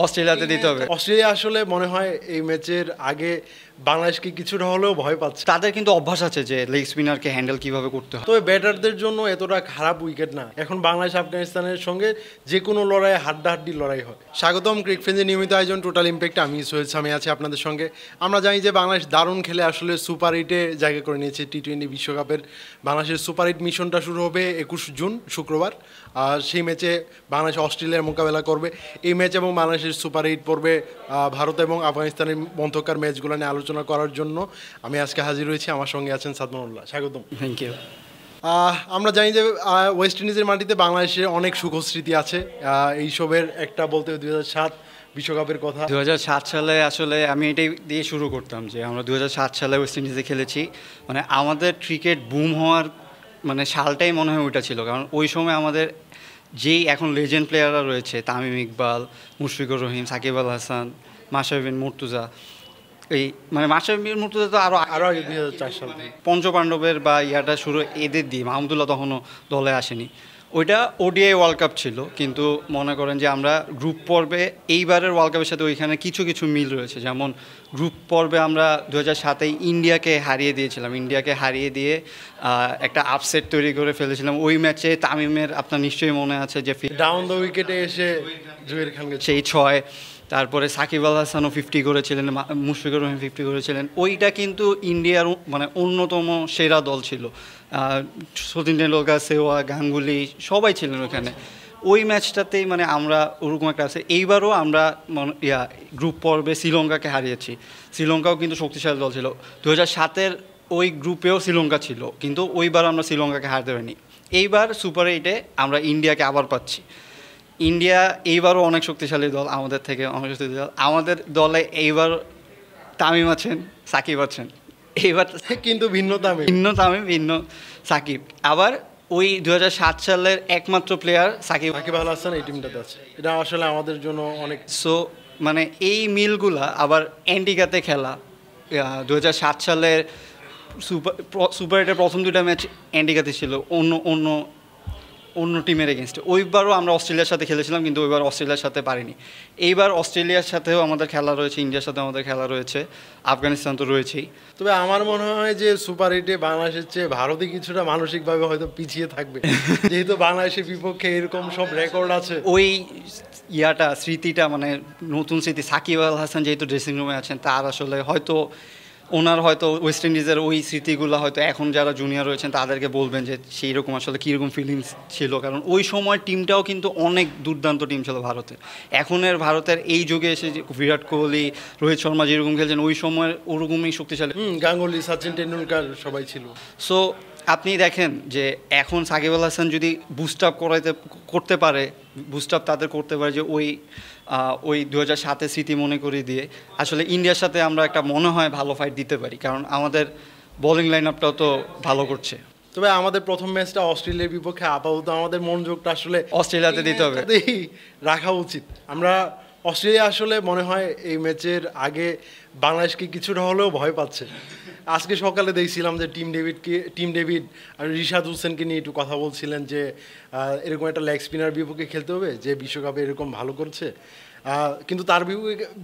অস্ট্রেলিয়াতে দিতে হবে। অস্ট্রেলিয়া আসলে মনে হয় এই ম্যাচের আগে বাংলাদেশকে কিছুটা হলেও ভয় পাচ্ছে। তাদের কিন্তু অভ্যাস আছে যে লেগ স্পিনারকে হ্যান্ডেল কিভাবে করতে হয়। তবে ব্যাটারদের জন্য এতটা খারাপ উইকেট না। এখন বাংলাদেশ আফগানিস্তানের সঙ্গে যে কোনো লড়াই হাড্ডাহাড্ডি লড়াই হয়। স্বাগতম ক্রিকফ্রেন্ডের নিয়মিত আয়োজন টোটাল ইম্প্যাক্ট। আমি সোহেল সামি আছি আপনাদের সঙ্গে। আমরা জানি যে বাংলাদেশ দারুণ খেলে আসলে সুপার এইটে জায়গা করে নিয়েছে টি-20 বিশ্বকাপের। বাংলাদেশের সুপার এইট মিশনটা শুরু হবে 21 জুন শুক্রবার। আর সেই ম্যাচে বাংলাদেশ অস্ট্রেলিয়ার মোকাবেলা করবে। এই ম্যাচ এবং বাংলাদেশের সুপার এইট পর্বে ভারত এবং আফগানিস্তানের মধ্যকার ম্যাচগুলো নিয়ে আলোচনা করার জন্য আমি আজকে হাজির হয়েছি। আমার সঙ্গে আছেন সাদমানুল্লাহ। স্বাগতম। Thank you. আমরা জানি যে ওয়েস্ট ইন্ডিজের মাটিতে বাংলাদেশের অনেক সুখস্মৃতি আছে। এইসবের একটা বলতে 2007 বিশ্বকাপের কথা। 2007 সালে আসলে আমি এটাই দিয়ে শুরু করতাম যে আমরা 2007 সালে ওয়েস্ট ইন্ডিজে খেলেছি। মানে আমাদের ক্রিকেট বুম হওয়ার মানে সালটাই মনে হয় ওইটা ছিল, কারণ ওই সময় আমাদের যেই এখন লেজেন্ড প্লেয়াররা রয়েছে, তামিম ইকবাল, মুশফিকুর রহিম, সাকিব আল হাসান, মাশরাফি বিন মুর্তজা, এই মানে মাশরাফি বিন মুর্তজা তো আরও আগে 2004 সাল থেকে পঞ্চপাণ্ডবের বা ইয়াটা শুরু এদের দিয়ে, মাহমুদুল্লাহ তখনও দলে আসেনি। ওইটা ওডিআই ওয়ার্ল্ড কাপ ছিল, কিন্তু মনে করেন যে আমরা গ্রুপ পর্বে এইবারের ওয়ার্ল্ড কাপের সাথে ওইখানে কিছু কিছু মিল রয়েছে। যেমন গ্রুপ পর্বে আমরা 2007-এ ইন্ডিয়াকে হারিয়ে দিয়েছিলাম। ইন্ডিয়াকে হারিয়ে দিয়ে একটা আপসেট তৈরি করে ফেলেছিলাম। ওই ম্যাচে তামিমের আপনার নিশ্চয়ই মনে আছে যে ডাউন দ্য উইকেটে এসে জুয়ের খানকে সেই 6, তারপরে সাকিব আল হাসানও 50 করেছিলেন, মুশফিকুর রহিম 50 করেছিলেন। ওইটা কিন্তু ইন্ডিয়ার মানে অন্যতম সেরা দল ছিল। সচিন টেন্ডুলকার, সেহওয়াগ, গাঙ্গুলি সবাই ছিলেন ওখানে। ওই ম্যাচটাতেই মানে আমরা ওরকম একটা আছে। এইবারও আমরা গ্রুপ পর্বে শ্রীলঙ্কাকে হারিয়েছি। শ্রীলঙ্কাও কিন্তু শক্তিশালী দল ছিল। 2007-এর ওই গ্রুপেও শ্রীলঙ্কা ছিল, কিন্তু ওইবার আমরা শ্রীলঙ্কাকে হারতে পারিনি। এইবার সুপার এইটে আমরা ইন্ডিয়াকে আবার পাচ্ছি। ইন্ডিয়া এইবারও অনেক শক্তিশালী দল, আমাদের থেকে অনেক শক্তিশালী দল। আমাদের দলে এইবার তামিম আছেন, সাকিব আছেন। এইবার কিন্তু ভিন্ন তামিম ভিন্ন সাকিব। আবার ওই 2007 সালের একমাত্র প্লেয়ার সাকিব আল হাসান এই টিমটাতে আছে। এটা আসলে আমাদের জন্য অনেক। সো মানে এই মিলগুলা আবার অ্যান্টিগাতে খেলা। 2007 সালের সুপার এইটের প্রথম 2টা ম্যাচ অ্যান্টিগাতে ছিল অন্য টিমের এগেনস্টে। ওইবারও আমরা অস্ট্রেলিয়ার সাথে খেলেছিলাম, কিন্তু ওইবার অস্ট্রেলিয়ার সাথে পারিনি। এইবার অস্ট্রেলিয়ার সাথেও আমাদের খেলা রয়েছে, ইন্ডিয়ার সাথে আমাদের খেলা রয়েছে, আফগানিস্তান তো রয়েছেই। তবে আমার মনে হয় যে সুপার এইটে বাংলাদেশের চেয়ে ভারতে কিছুটা মানসিকভাবে হয়তো পিছিয়ে থাকবে, যেহেতু বাংলাদেশের বিপক্ষে এরকম সব রেকর্ড আছে। ওই স্মৃতিটা মানে নতুন স্মৃতি। সাকিব আল হাসান যেহেতু ড্রেসিং রুমে আছেন, তার আসলে হয়তো ওনার হয়তো ওয়েস্ট ইন্ডিজের ওই স্মৃতিগুলো হয়তো এখন যারা জুনিয়র রয়েছেন তাদেরকে বলবেন যে সেই রকম আসলে কীরকম ফিলিংস ছিল, কারণ ওই সময় টিমটাও কিন্তু অনেক দুর্দান্ত টিম ছিল ভারতের। এখনের ভারতের এই যুগে এসে যে বিরাট কোহলি, রোহিত শর্মা যেরকম খেলছেন, ওই সময়ের ওরকমই শক্তিশালী গাঙ্গুলি, সচিন টেন্ডুলকার সবাই ছিল। সো আপনি দেখেন যে এখন সাকিব আল হাসান যদি বুস্ট আপ করতে পারে, বুস্ট আপ তাদের করতে পারে যে ওই 2007-এর স্মৃতি মনে করিয়ে দিয়ে আসলে ইন্ডিয়ার সাথে আমরা একটা মনে হয় ভালো ফাইট দিতে পারি, কারণ আমাদের বোলিং লাইন আপটাও তো ভালো করছে। তবে আমাদের প্রথম ম্যাচটা অস্ট্রেলিয়ার বিপক্ষে, আপাতত আমাদের মনোযোগটা আসলে অস্ট্রেলিয়াতে দিতে হবে, রাখা উচিত। আমরা অস্ট্রেলিয়া আসলে মনে হয় এই ম্যাচের আগে বাংলাদেশকে কিছুটা হলেও ভয় পাচ্ছে। আজকে সকালে দেখছিলাম যে টিম ডেভিড আর রিশাদ হোসেনকে নিয়ে একটু কথা বলছিলেন যে এরকম একটা লেগ স্পিনার বিপক্ষে খেলতে হবে যে বিশ্বকাপে এরকম ভালো করছে, কিন্তু তার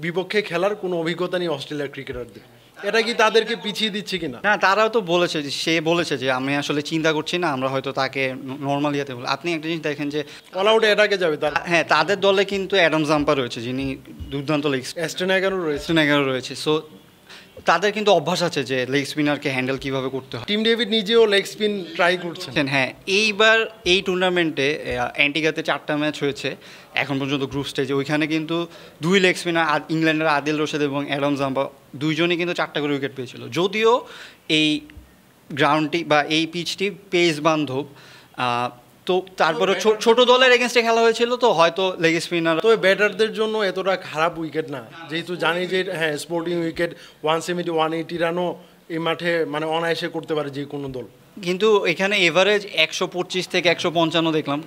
বিপক্ষে খেলার কোনো অভিজ্ঞতা নেই অস্ট্রেলিয়ার ক্রিকেটারদের। এটা কি তাদেরকে পিছিয়ে দিচ্ছে কিনা? না, তারাও তো বলেছে, সে বলেছে যে আমি আসলে চিন্তা করছি না, আমরা হয়তো তাকে নর্মালি হতে বলি। আপনি একটা জিনিস দেখেন যে অল আউটে এটাকে যাবে তার। হ্যাঁ, তাদের দলে কিন্তু অ্যাডাম জাম্পার রয়েছে, যিনি দুর্দান্ত লেগ স্পিনার রয়েছে। সো তাদের কিন্তু অভ্যাস আছে যে লেগ স্পিনারকে হ্যান্ডেল কিভাবে করতে হয়। টিম ডেভিড নিজেও লেগ স্পিন ট্রাই করছেন। হ্যাঁ, এইবার এই টুর্নামেন্টে অ্যান্টিগাতে 4টা ম্যাচ হয়েছে এখন পর্যন্ত গ্রুপ স্টেজে। ওইখানে কিন্তু 2 লেগ স্পিনার, ইংল্যান্ডের আদিল রশিদ এবং অ্যাডাম জাম্পা, দুইজনই কিন্তু 4টা করে উইকেট পেয়েছিল। যদিও এই গ্রাউন্ডটি বা এই পিচটি পেস বান্ধব, তো তারপরে ছোট দলের এগেনস্টে খেলা হয়েছিল, তো হয়তো লেগ স্পিনার। তবে ব্যাটারদের জন্য এতটা খারাপ উইকেট না, যেহেতু জানি যে হ্যাঁ স্পোর্টিং উইকেট 170 180 রানও এই মাঠে মানে অনায়াসে করতে পারে যে কোনো দল। কিন্তু এখানে এভারেজ 125 থেকে 155 দেখলাম।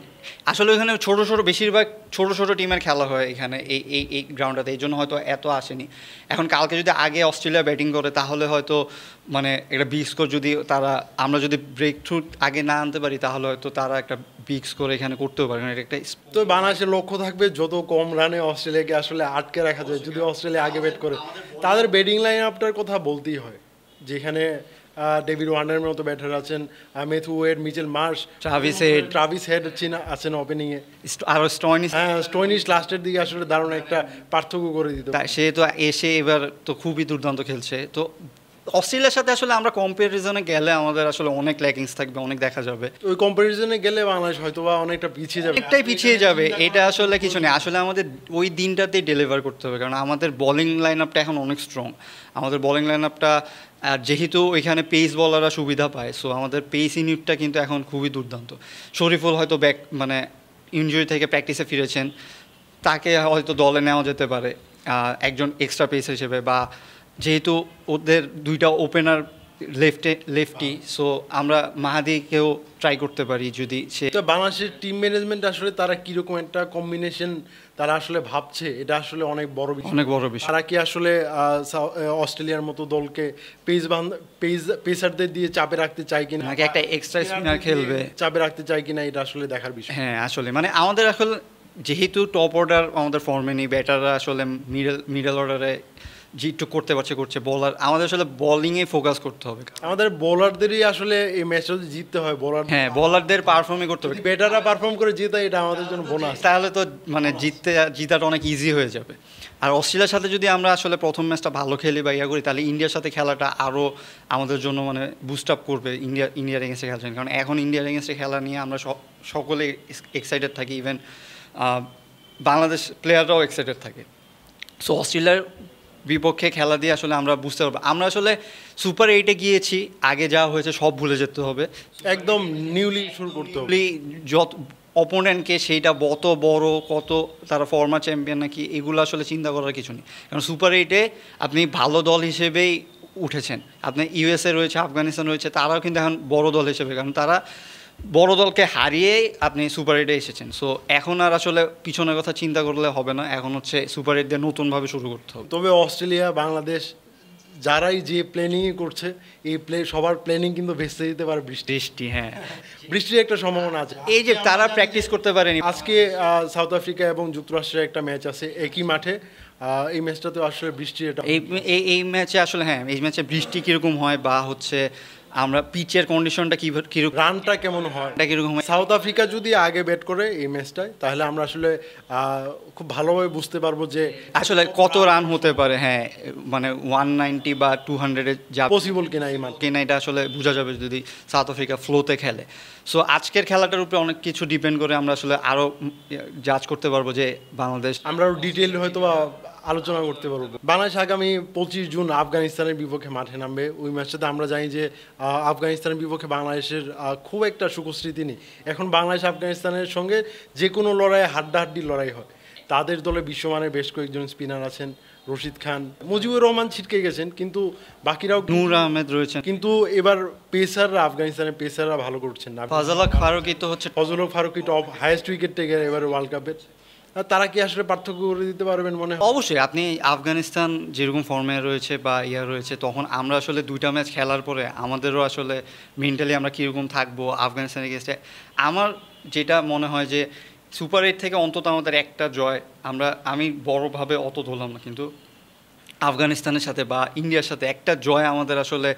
আসলে ওখানে ছোট ছোট বেশিরভাগ ছোট ছোট টিমের খেলা হয় এখানে এই গ্রাউন্ডটাতে, এই জন্য হয়তো এত আসেনি। এখন কালকে যদি আগে অস্ট্রেলিয়া ব্যাটিং করে তাহলে হয়তো মানে একটা বিগ স্কোর যদি আমরা যদি ব্রেক থ্রু আগে না আনতে পারি তাহলে হয়তো তারা একটা বিগ স্কোর এখানে করতেও পারে। এটা একটা তো বাংলাদেশের লক্ষ্য থাকবে যত কম রানে অস্ট্রেলিয়াকে আসলে আটকে রাখা যায়। যদি অস্ট্রেলিয়া আগে ব্যাট করে তাদের ব্যাটিং লাইন আপটার কথা বলতেই হয়, যেখানে ডেভিড ওয়ার্নারের মতো ব্যাটার আছেন, Matthew ওয়েড, Mitchell Marsh, Travis head আছেন ওপেনিংয়ে, আর স্টোয়নিস লাস্টের দিকে আসলে দারুণ একটা পার্থক্য করে দিত। সে তো এসে এবার তো খুবই দুর্দান্ত খেলছে। তো অস্ট্রেলিয়ার সাথে আসলে আমরা কম্পারিজনে গেলে আমাদের আসলে অনেক ল্যাকিংস থাকবে, অনেক দেখা যাবে। ওই কম্পারিজনে গেলে বাংলাদেশ হয়তো বা অনেকটা পিছিয়ে যাবে, অনেকটাই পিছিয়ে যাবে। এটা আসলে কিছু নেই, আসলে আমাদের ওই দিনটাতেই ডেলিভার করতে হবে, কারণ আমাদের বোলিং লাইন আপটা এখন অনেক স্ট্রং। আমাদের বোলিং লাইন আপটা যেহেতু ওইখানে পেস বলাররা সুবিধা পায়, সো আমাদের পেস ইউনিটটা কিন্তু এখন খুবই দুর্দান্ত। শরীফুল হয়তো মানে ইনজুরি থেকে প্র্যাকটিসে ফিরেছেন, তাকে হয়তো দলে নেওয়া যেতে পারে একজন এক্সট্রা পেস হিসেবে, বা যেহেতু ওদের দুইটা ওপেনার লেফটি, সো আমরা মাহাদিকেও ট্রাই করতে পারি যদি সে। বাংলাদেশের টিম ম্যানেজমেন্ট আসলে তারা কিরকম একটা কম্বিনেশন তারা আসলে ভাবছে, এটা আসলে অনেক বড় বিষয়। তারা কি আসলে অস্ট্রেলিয়ার মতো দলকে পেসারদের দিয়ে চাপে রাখতে চায় কিনা, নাকি একটা এক্সট্রা স্পিনার খেলবে চাপে রাখতে চায় কিনা, এটা আসলে দেখার বিষয়। হ্যাঁ আসলে মানে আমাদের আসলে যেহেতু টপ অর্ডার আমাদের ফর্মে নেই, ব্যাটাররা আসলে মিডল অর্ডারে একটু করতে করছে বোলার, আমাদের আসলে বোলিংয়ে ফোকাস করতে হবে। আমাদের বোলারদেরই আসলে এই ম্যাচটা জিততে হয়, বোলারদের পারফর্মই করতে হবে। ব্যাটাররা পারফর্ম করে জিতে, এটা আমাদের জন্য বোনাস। তাহলে তো মানে জিতাটা অনেক ইজি হয়ে যাবে। আর অস্ট্রেলিয়ার সাথে যদি আমরা আসলে প্রথম ম্যাচটা ভালো খেলি বা করি, তাহলে ইন্ডিয়ার সাথে খেলাটা আরও আমাদের জন্য মানে বুস্ট আপ করবে ইন্ডিয়ার এগেন্সে খেলার জন্য। কারণ এখন ইন্ডিয়ার এগেন্সে খেলা নিয়ে আমরা সকলে এক্সাইটেড থাকি, ইভেন বাংলাদেশ প্লেয়াররাও এক্সাইটেড থাকে। সো অস্ট্রেলিয়ার বিপক্ষে খেলা দিয়ে আসলে আমরা বুঝতে পারবো আমরা আসলে সুপার 8-এ গিয়েছি, আগে যা হয়েছে সব ভুলে যেতে হবে, একদম নিউলি শুরু করতে হবে। যত অপোনেন্টকে সেইটা কত বড়, কত তারা ফর্মার চ্যাম্পিয়ন নাকি, এগুলো আসলে চিন্তা করার কিছু নেই। কারণ সুপার 8-এ আপনি ভালো দল হিসেবেই উঠেছেন, আপনি ইউএসএ রয়েছে, আফগানিস্তান রয়েছে, তারাও কিন্তু এখন বড় দল হিসেবে, কারণ তারা বড় দলকে হারিয়েই আপনি সুপার 8-এ এসেছেন। সো এখন আর আসলে পিছনের কথা চিন্তা করলে হবে না, এখন হচ্ছে সুপার 8 দিয়ে নতুনভাবে শুরু করতে হবে। তবে অস্ট্রেলিয়া বাংলাদেশ যারাই যে প্ল্যানিং করছে, এই সবার প্ল্যানিং কিন্তু ভেস্তে যেতে পারে বৃষ্টি। হ্যাঁ, বৃষ্টির একটা সম্ভাবনা আছে। এই যে তারা প্র্যাকটিস করতে পারেনি। আজকে সাউথ আফ্রিকা এবং যুক্তরাষ্ট্রের একটা ম্যাচ আছে একই মাঠে, এই ম্যাচটাতে আসলে বৃষ্টি, এটা এই ম্যাচে আসলে হ্যাঁ এই ম্যাচে বৃষ্টি কীরকম হয়, বা হচ্ছে আমরা পিচের কন্ডিশনটা কীরকম, রানটা কেমন হয়, কীরকম হয়। সাউথ আফ্রিকা যদি আগে ব্যাট করে এই ম্যাচটায়, তাহলে আমরা আসলে খুব ভালোভাবে বুঝতে পারবো যে আসলে কত রান হতে পারে। হ্যাঁ মানে 190 বা 200-এ যা পসিবল কিনা এই মাঠ কিনা, এটা আসলে বোঝা যাবে যদি সাউথ আফ্রিকা ফ্লোতে খেলে। সো আজকের খেলাটার উপরে অনেক কিছু ডিপেন্ড করে, আমরা আসলে আরও জাজ করতে পারবো যে বাংলাদেশ, আমরা ডিটেইল হয়তো বা আলোচনা করতে পারবো। বাংলাদেশ আগামী 25 জুন আফগানিস্তানের বিপক্ষে মাঠে নামবে। ওই ম্যাচটাতে আমরা জানি যে আফগানিস্তানের বিপক্ষে বাংলাদেশের খুব একটা সুখস্মৃতি নেই। এখন বাংলাদেশ আফগানিস্তানের সঙ্গে যে কোনো লড়াইয়ে হাড্ডাহাড্ডি লড়াই হয়। তাদের দলে বিশ্বমানের বেশ কয়েকজন স্পিনার আছেন, রশিদ খান, মুজিবুর রহমান ছিটকে গেছেন, কিন্তু বাকিরাও, নূর আহমেদ রয়েছেন। কিন্তু এবার পেসাররা, আফগানিস্তানের পেসাররা ভালো করছেন না। ফজল হক ফারুকী তো হচ্ছে, Fazal Haq Farooqi top highest wicket taker এবার ওয়ার্ল্ড কাপের। তারা কি আসলে পার্থক্য করে দিতে পারবেন মনে হয়? অবশ্যই। আপনি আফগানিস্তান যেরকম ফর্মে রয়েছে বা রয়েছে, তখন আমরা আসলে দুইটা ম্যাচ খেলার পরে আমাদেরও আসলে মেন্টালি আমরা কীরকম থাকবো আফগানিস্তানের এগেইনস্টে। আমার যেটা মনে হয় যে সুপার 8 থেকে অন্তত আমাদের একটা জয়, আমি বড়োভাবে অত ধরলাম না, কিন্তু আফগানিস্তানের সাথে বা ইন্ডিয়ার সাথে একটা জয় আমাদের আসলে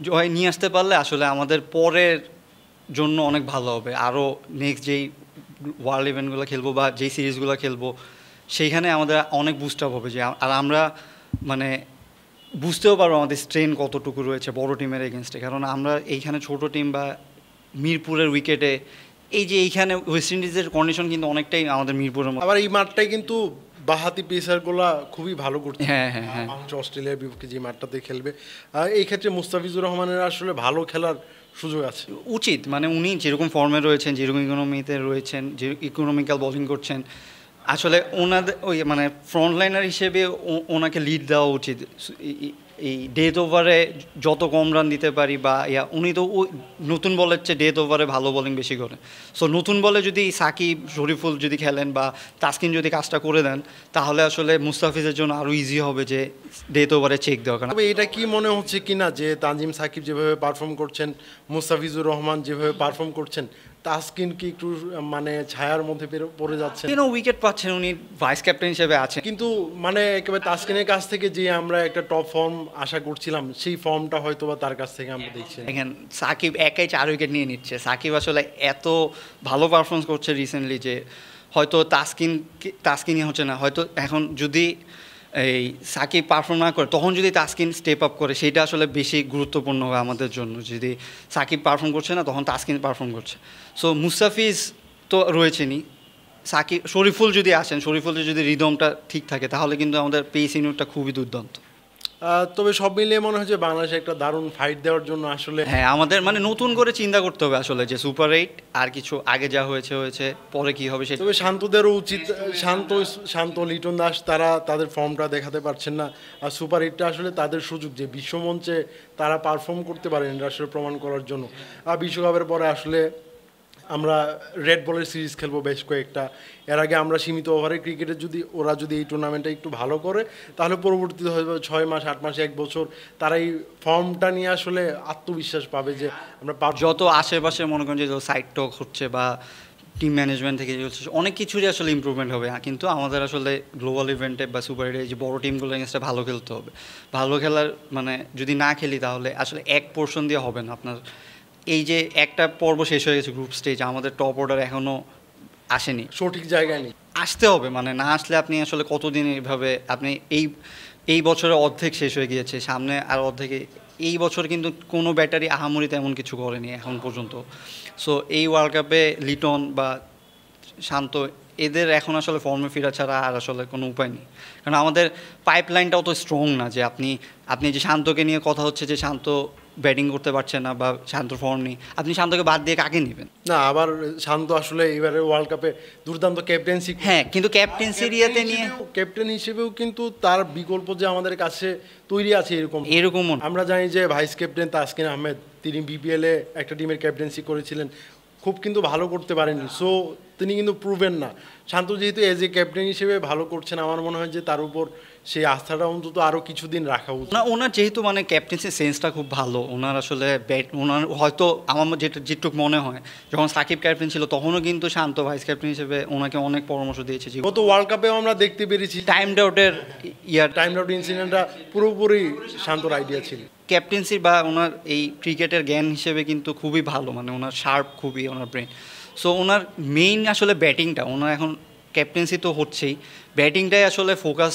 জয় নিয়ে আসতে পারলে আসলে আমাদের পরের জন্য অনেক ভালো হবে। আরও নেক্সট যেই ওয়ার্ল্ড ইভেন্টগুলো খেলবো বা যেই সিরিজগুলো খেলবো, সেইখানে আমাদের অনেক বুস্ট আপ হবে। যে আর আমরা মানে বুঝতেও পারবো আমাদের স্ট্রেন কতটুকু রয়েছে বড় টিমের এগেনস্টে। কারণ আমরা এইখানে ছোট টিম বা মিরপুরের উইকেটে, এই যে এইখানে ওয়েস্ট ইন্ডিজের কন্ডিশন কিন্তু অনেকটাই আমাদের মিরপুরের মতো। আবার এই মাঠটাই কিন্তু বাহাতি পেসারগুলা খুবই ভালো করছে। হ্যাঁ হ্যাঁ হ্যাঁ, অস্ট্রেলিয়ার বিপক্ষে যে মাঠটাতে খেলবে, এই ক্ষেত্রে মুস্তাফিজুর রহমানের আসলে ভালো খেলার সুযোগ আছে, উচিত। মানে উনি যেরকম ফর্মে রয়েছেন, যেরকম ইকোনমিতে রয়েছেন, যে ইকোনমিক্যাল বোলিং করছেন, আসলে ওনাদের ওই মানে ফ্রন্ট লাইনার হিসেবে ওনাকে লিড দেওয়া উচিত এই ডেথ ওভারে যত কম রান দিতে পারি বা উনি তো ওই নতুন বলের চেয়ে ডেথ ওভারে ভালো বোলিং বেশি করে। সো নতুন বলে যদি সাকিব শরীফুল যদি খেলেন বা তাসকিন যদি কাজটা করে দেন, তাহলে আসলে মুস্তাফিজের জন্য আরও ইজি হবে যে ডেথ ওভারে চেক দেওয়া। কারণ তবে এটা কি মনে হচ্ছে কিনা যে তানজিম সাকিব যেভাবে পারফর্ম করছেন, মুস্তাফিজুর রহমান যেভাবে পারফর্ম করছেন, তাসকিন কি একটু মানে ছায়ার মধ্যে পড়ে যাচ্ছেন? কেন উইকেট পাচ্ছেন, উনি ভাইস ক্যাপ্টেন হিসেবে আছেন, কিন্তু মানে একেবারে তাসকিনের কাছ থেকে যে আমরা একটা টপ ফর্ম আশা করছিলাম, সেই ফর্মটা হয়তো বা তার কাছ থেকে আমরা দেখছি না। দেখেন সাকিব একাই 4 উইকেট নিয়ে নিচ্ছে। সাকিব আসলে এত ভালো পারফরমেন্স করছে রিসেন্টলি যে হয়তো তাসকিনই হচ্ছে না, হয়তো এখন যদি এই সাকিব পারফর্ম না করে তখন যদি তাসকিন স্টেপ আপ করে, সেটা আসলে বেশি গুরুত্বপূর্ণ হবে আমাদের জন্য। যদি সাকিব পারফর্ম করছে না তখন তাসকিন পারফর্ম করছে। সো মুস্তাফিজ তো রয়েছেনই, সাকিব শরীফুল যদি আসেন, শরীফুলের যদি রিদমটা ঠিক থাকে তাহলে কিন্তু আমাদের পেস ইনিংসটা খুবই দুর্দান্ত। তবে সব মিলিয়ে মনে হয় যে বাংলাদেশে একটা দারুণ ফাইট দেওয়ার জন্য আসলে হ্যাঁ, আমাদের মানে নতুন করে চিন্তা করতে হবে আসলে যে সুপার 8 আর কিছু আগে যা হয়েছে হয়েছে, পরে কি হবে সেটা। তবে শান্তদেরও উচিত, শান্ত লিটন দাস তারা তাদের ফর্মটা দেখাতে পারছেন না, আর সুপার হিটটা আসলে তাদের সুযোগ যে বিশ্বমঞ্চে তারা পারফর্ম করতে পারেন এটা আসলে প্রমাণ করার জন্য। আর বিশ্বকাপের পরে আসলে আমরা রেড বলের সিরিজ খেলবো বেশ কয়েকটা। এর আগে আমরা সীমিত ওভারের ক্রিকেটে ওরা যদি এই টুর্নামেন্টটা একটু ভালো করে, তাহলে পরবর্তীতে হয়তো 6 মাস 8 মাস 1 বছর তারা এই ফর্মটা নিয়ে আসলে আত্মবিশ্বাস পাবে যে আমরা যত আশেপাশে মনে করেন যে সাইড টক হচ্ছে বা টিম ম্যানেজমেন্ট থেকে হচ্ছে, অনেক কিছুরই আসলে ইমপ্রুভমেন্ট হবে। কিন্তু আমাদের আসলে গ্লোবাল ইভেন্টে বা সুপার হিটে যে বড় টিমগুলো এগেন্সটে ভালো খেলতে হবে। ভালো খেলার মানে যদি না খেলি তাহলে আসলে এক পোর্শন দিয়ে হবে না আপনার। এই যে একটা পর্ব শেষ হয়ে গেছে গ্রুপ স্টেজ, আমাদের টপ অর্ডার এখনও আসেনি, সঠিক জায়গায় নেই, আসতে হবে। মানে না আসলে আপনি আসলে কতদিন এইভাবে আপনি এই বছরের অর্ধেক শেষ হয়ে গিয়েছে, সামনে আর অর্ধেকে। এই বছর কিন্তু কোনো ব্যাটারি আহামরি তেমন কিছু করেনি এখন পর্যন্ত। সো এই ওয়ার্ল্ড কাপে লিটন বা শান্ত এদের এখন আসলে ফর্মে ফেরা ছাড়া আর আসলে কোনো উপায় নেই। কারণ আমাদের পাইপলাইনটাও তো স্ট্রং না যে আপনি যে শান্তকে নিয়ে কথা হচ্ছে যে শান্ত ব্যাটিং করতে পারছে না বা শান্তর ফর্ম নেই, আপনি শান্তকে বাদ দিয়ে কাকে নেবেন? না, আবার শান্ত আসলে এবারে ওয়ার্ল্ড কাপে দুর্দান্ত ক্যাপ্টেন্সি, হ্যাঁ, কিন্তু ক্যাপ্টেন্সি ইয়েতে নিয়ে ক্যাপ্টেন হিসেবেও কিন্তু তার বিকল্প যে আমাদের কাছে তৈরি আছে এরকম আমরা জানি যে ভাইস ক্যাপ্টেন তাসকিন আহমেদ, তিনি বিপিএলে একটা টিমের ক্যাপ্টেন্সি করেছিলেন, খুব কিন্তু ভালো করতে পারেননি। সো তিনি কিন্তু প্রুভেন না। শান্ত যেহেতু এজ এ ক্যাপ্টেন হিসেবে ভালো করছেন, আমার মনে হয় যে তার উপর সেই আস্থাটা অন্তত আরও কিছুদিন রাখা উচিত। না, ওনার যেহেতু মানে ক্যাপ্টেন্সির সেন্সটা খুব ভালো, ওনার আসলে ওনার হয়তো আমার যেটুকু মনে হয় যখন সাকিব ক্যাপ্টেন ছিল তখনও কিন্তু শান্ত ভাইস ক্যাপ্টেন হিসেবে ওনাকে অনেক পরামর্শ দিয়েছে। গত ওয়ার্ল্ড কাপেও আমরা দেখতে পেরেছি টাইম আউট ইনসিডেন্টটা পুরোপুরি শান্তর আইডিয়া ছিল। ক্যাপ্টেন্সি বা ওনার এই ক্রিকেটের জ্ঞান হিসেবে কিন্তু খুবই ভালো, মানে ওনার শার্প খুবই ওনার ব্রেন। সো ওনার মেইন আসলে ব্যাটিংটা, ওনার এখন ক্যাপ্টেন্সি তো হচ্ছেই, ব্যাটিংটাই আসলে ফোকাস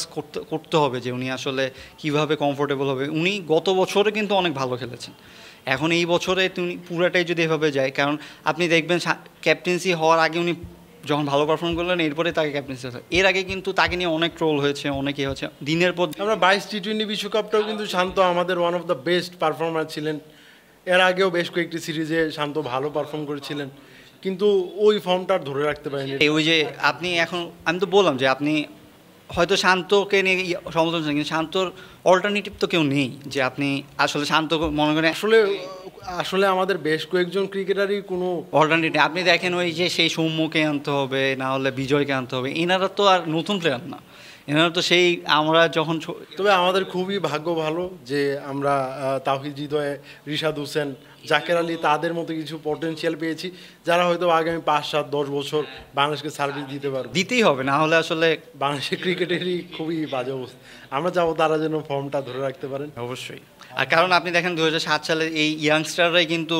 করতে হবে যে উনি আসলে কীভাবে কমফোর্টেবল হবে। উনি গত বছরে কিন্তু অনেক ভালো খেলেছেন, এখন এই বছরে তুমি পুরাটাই যদি এভাবে যায়, কারণ আপনি দেখবেন ক্যাপ্টেন্সি হওয়ার আগে উনি যখন ভালো পারফর্ম করলেন এরপরে তাকে ক্যাপ্টেন্সি হয়েছে। এর আগে কিন্তু তাকে নিয়ে অনেক ট্রোল হয়েছে, অনেকে হচ্ছে দিনের পর। আমরা 22 টি-20 বিশ্বকাপটাও কিন্তু শান্ত আমাদের one of the best performer ছিলেন। এর আগেও বেশ কয়েকটি সিরিজে শান্ত ভালো পারফর্ম করেছিলেন, কিন্তু ওই ফর্মটা ধরে রাখতে পারেনি। ওই যে আপনি এখন আমি তো বললাম যে আপনি হয়তো শান্তকে নিয়ে সমালোচনা, কিন্তু শান্তর অল্টারনেটিভ তো কেউ নেই যে আপনি আসলে শান্ত মনে করেন আসলে আমাদের বেশ কয়েকজন ক্রিকেটারই কোনো অল্টারনেটিভ। আপনি দেখেন ওই যে সেই সৌম্যকে আনতে হবে, না হলে বিজয়কে আনতে হবে, এনারা তো আর নতুন প্লেয়ার না, এনারা তো সেই আমরা যখন। তবে আমাদের খুবই ভাগ্য ভালো যে আমরা তাওহিদ হৃদয়ে, রিশাদ হোসেন, জাকের আলী তাদের মতো কিছু পটেনশিয়াল পেয়েছি, যারা হয়তো আগামী 5, 7, 10 বছর বাংলাদেশকে সার্ভিস দিতেই হবে, না হলে আসলে বাংলাদেশের ক্রিকেটেরই খুবই বাজে অবস্থা। আমরা চাবো তারা যেন ফর্মটা ধরে রাখতে পারেন। অবশ্যই। আর কারণ আপনি দেখেন 2007 সালে এই ইয়াংস্টাররাই কিন্তু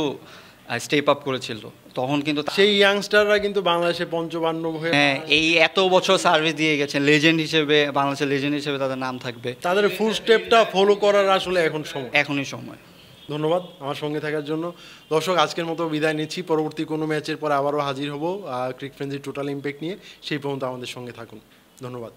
স্টেপ আপ করেছিল, তখন কিন্তু সেই ইয়াংস্টাররা কিন্তু বাংলাদেশে পঞ্চবান্ন হয়ে এই এত বছর সার্ভিস দিয়ে গেছেন, লেজেন্ড হিসেবে, বাংলাদেশের লেজেন্ড হিসেবে তাদের নাম থাকবে। তাদের ফুল স্টেপটা ফলো করার আসলে এখনই সময়। ধন্যবাদ আমার সঙ্গে থাকার জন্য। দর্শক, আজকের মতো বিদায় নিচ্ছি। পরবর্তী কোনো ম্যাচের পর আবারও হাজির হব ক্রিক ফ্রেন্ডজি টোটাল ইম্প্যাক্ট নিয়ে। সেই পর্যন্ত আমাদের সঙ্গে থাকুন। ধন্যবাদ।